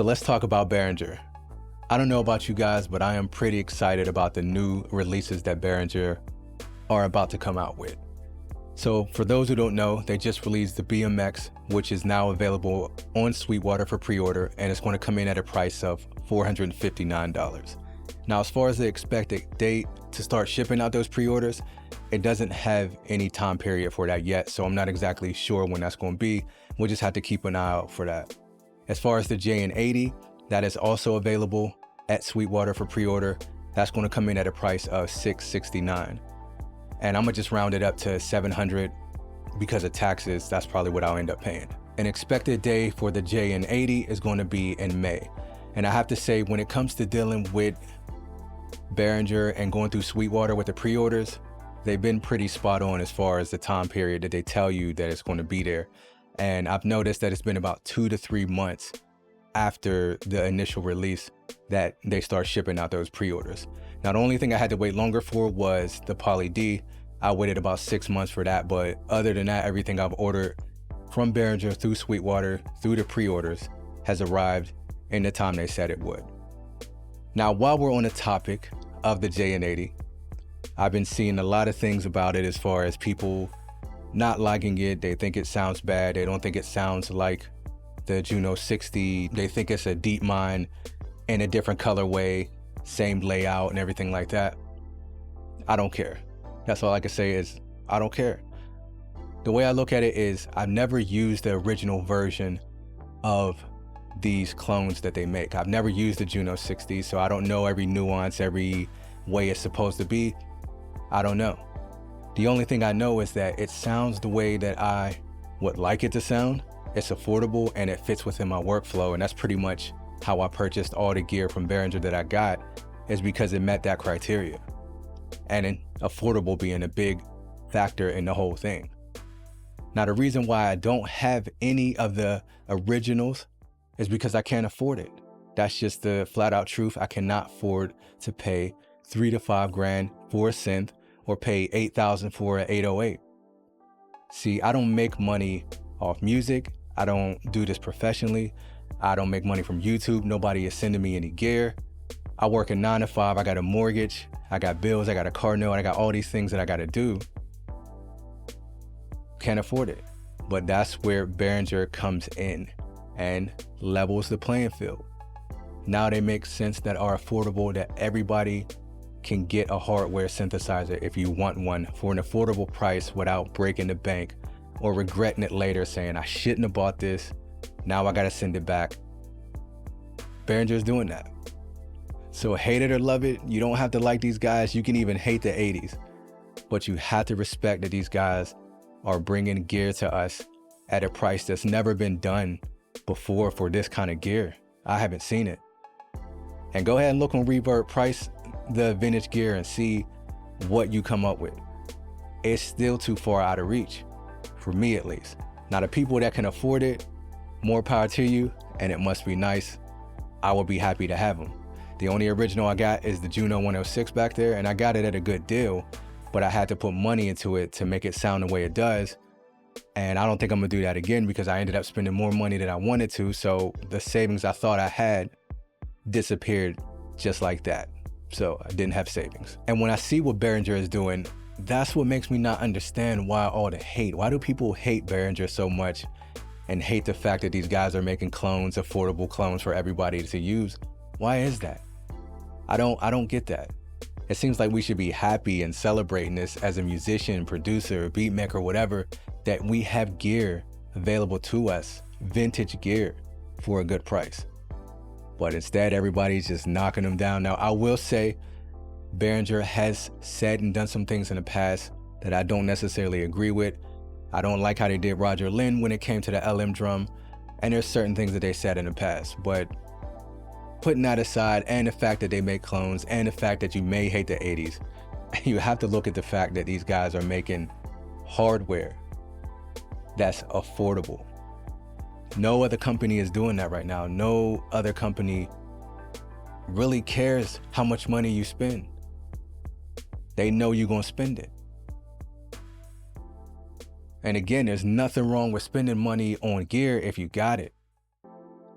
So let's talk about Behringer. I don't know about you guys, but I am pretty excited about the new releases that Behringer are about to come out with. So for those who don't know, they just released the BMX, which is now available on Sweetwater for pre-order, and it's going to come in at a price of $459. Now, as far as the expected date to start shipping out those pre-orders, it doesn't have any time period for that yet, so I'm not exactly sure when that's going to be. We'll just have to keep an eye out for that. As far as the JN80, that is also available at Sweetwater for pre-order. That's going to come in at a price of $669. And I'm gonna just round it up to $700 because of taxes. That's probably what I'll end up paying. An expected day for the JN80 is going to be in May. And I have to say, when it comes to dealing with Behringer and going through Sweetwater with the pre-orders, they've been pretty spot on as far as the time period that they tell you that it's going to be there. And I've noticed that it's been about 2 to 3 months after the initial release that they start shipping out those pre-orders. Now, the only thing I had to wait longer for was the Poly D. I waited about 6 months for that, but other than that, everything I've ordered from Behringer through Sweetwater, through the pre-orders, has arrived in the time they said it would. Now, while we're on the topic of the JN80, I've been seeing a lot of things about it as far as people not liking it. They think it sounds bad. They don't think it sounds like the Juno 60. They think it's a deep mine in a different colorway, same layout and everything like that. I don't care. That's all I can say is I don't care. The way I look at it is I've never used the original version of these clones that they make. I've never used the Juno 60, so I don't know every nuance, every way it's supposed to be. I don't know. The only thing I know is that it sounds the way that I would like it to sound. It's affordable and it fits within my workflow, and that's pretty much how I purchased all the gear from Behringer that I got, is because it met that criteria. And affordable being a big factor in the whole thing. Now, the reason why I don't have any of the originals is because I can't afford it. That's just the flat out truth. I cannot afford to pay $3 to $5 grand for a synth or pay $8,000 for an 808. See, I don't make money off music. I don't do this professionally. I don't make money from YouTube. Nobody is sending me any gear. I work a 9 to 5. I got a mortgage. I got bills. I got a car note. I got all these things that I got to do. Can't afford it. But that's where Behringer comes in and levels the playing field. Now they make synths that are affordable, that everybody can get a hardware synthesizer if you want one for an affordable price without breaking the bank or regretting it later saying, I shouldn't have bought this. Now I gotta send it back. Behringer's doing that. So hate it or love it, you don't have to like these guys. You can even hate the 80s, but you have to respect that these guys are bringing gear to us at a price that's never been done before for this kind of gear. I haven't seen it. And go ahead and look on Reverb, price the vintage gear and see what you come up with. It's still too far out of reach, for me at least. Now, the people that can afford it, more power to you, and it must be nice. I will be happy to have them. The only original I got is the Juno 106 back there, and I got it at a good deal, but I had to put money into it to make it sound the way it does. And I don't think I'm gonna do that again because I ended up spending more money than I wanted to, so the savings I thought I had disappeared just like that. So I didn't have savings. And when I see what Behringer is doing, that's what makes me not understand why all the hate. Why do people hate Behringer so much and hate the fact that these guys are making clones, affordable clones for everybody to use? Why is that? I don't get that. It seems like we should be happy and celebrating this as a musician, producer, beat maker, whatever, that we have gear available to us, vintage gear, for a good price. But instead, everybody's just knocking them down. Now, I will say Behringer has said and done some things in the past that I don't necessarily agree with. I don't like how they did Roger Lynn when it came to the LM drum. And there's certain things that they said in the past, but putting that aside, and the fact that they make clones, and the fact that you may hate the 80s, you have to look at the fact that these guys are making hardware that's affordable. No other company is doing that right now. No other company really cares how much money you spend. They know you're gonna spend it. And again, there's nothing wrong with spending money on gear if you got it.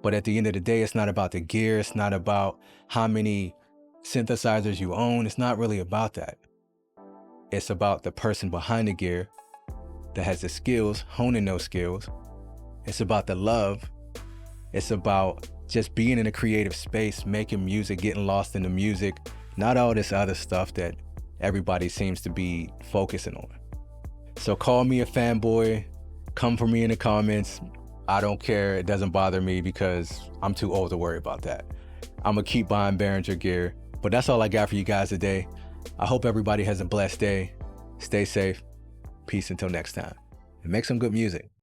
But at the end of the day, it's not about the gear. It's not about how many synthesizers you own. It's not really about that. It's about the person behind the gear that has the skills, honing those skills. It's about the love. It's about just being in a creative space, making music, getting lost in the music, not all this other stuff that everybody seems to be focusing on. So call me a fanboy, come for me in the comments. I don't care, it doesn't bother me because I'm too old to worry about that. I'm gonna keep buying Behringer gear, but that's all I got for you guys today. I hope everybody has a blessed day. Stay safe. Peace until next time. And make some good music.